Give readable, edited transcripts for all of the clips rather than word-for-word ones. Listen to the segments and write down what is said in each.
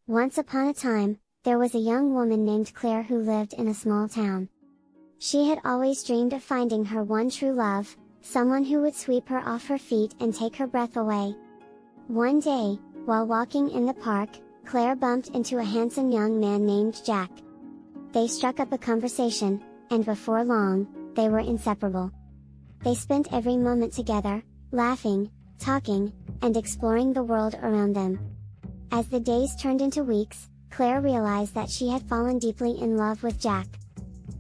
Once upon a time, there was a young woman named Claire who lived in a small town. She had always dreamed of finding her one true love, someone who would sweep her off her feet and take her breath away. One day, while walking in the park, Claire bumped into a handsome young man named Jack. They struck up a conversation, and before long, they were inseparable. They spent every moment together, laughing, talking, and exploring the world around them. As the days turned into weeks, Claire realized that she had fallen deeply in love with Jack.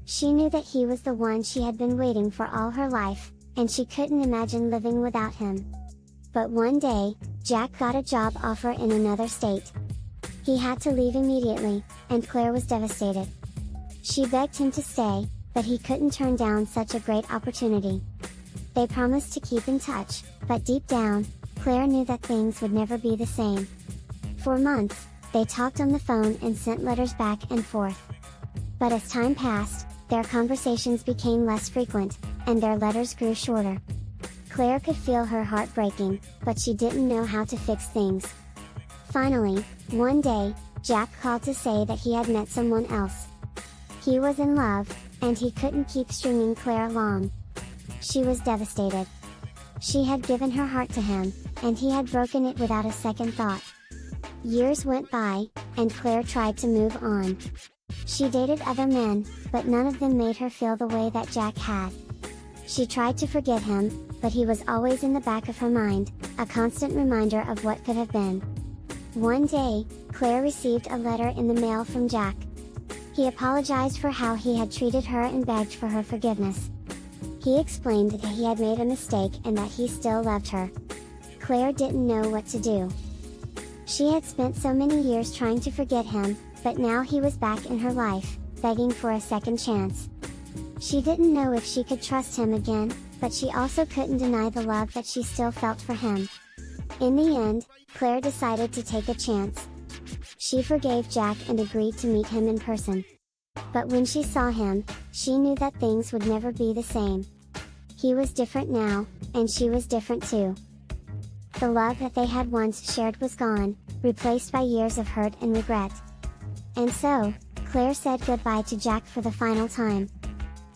She knew that he was the one she had been waiting for all her life, and she couldn't imagine living without him. But one day, Jack got a job offer in another state. He had to leave immediately, and Claire was devastated. She begged him to stay, but he couldn't turn down such a great opportunity. They promised to keep in touch, but deep down, Claire knew that things would never be the same. For months, they talked on the phone and sent letters back and forth. But as time passed, their conversations became less frequent, and their letters grew shorter. Claire could feel her heart breaking, but she didn't know how to fix things. Finally, one day, Jack called to say that he had met someone else. He was in love, and he couldn't keep stringing Claire along. She was devastated. She had given her heart to him, and he had broken it without a second thought. Years went by, and Claire tried to move on. She dated other men, but none of them made her feel the way that Jack had. She tried to forget him, but he was always in the back of her mind, a constant reminder of what could have been. One day, Claire received a letter in the mail from Jack. He apologized for how he had treated her and begged for her forgiveness. He explained that he had made a mistake and that he still loved her. Claire didn't know what to do. She had spent so many years trying to forget him, but now he was back in her life, begging for a second chance. She didn't know if she could trust him again, but she also couldn't deny the love that she still felt for him. In the end, Claire decided to take a chance. She forgave Jack and agreed to meet him in person. But when she saw him, she knew that things would never be the same. He was different now, and she was different too. The love that they had once shared was gone, replaced by years of hurt and regret. And so, Claire said goodbye to Jack for the final time.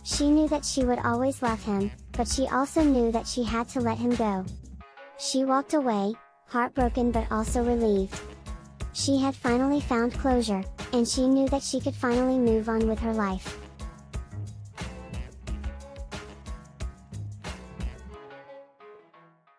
She knew that she would always love him, but she also knew that she had to let him go. She walked away, heartbroken but also relieved. She had finally found closure, and she knew that she could finally move on with her life.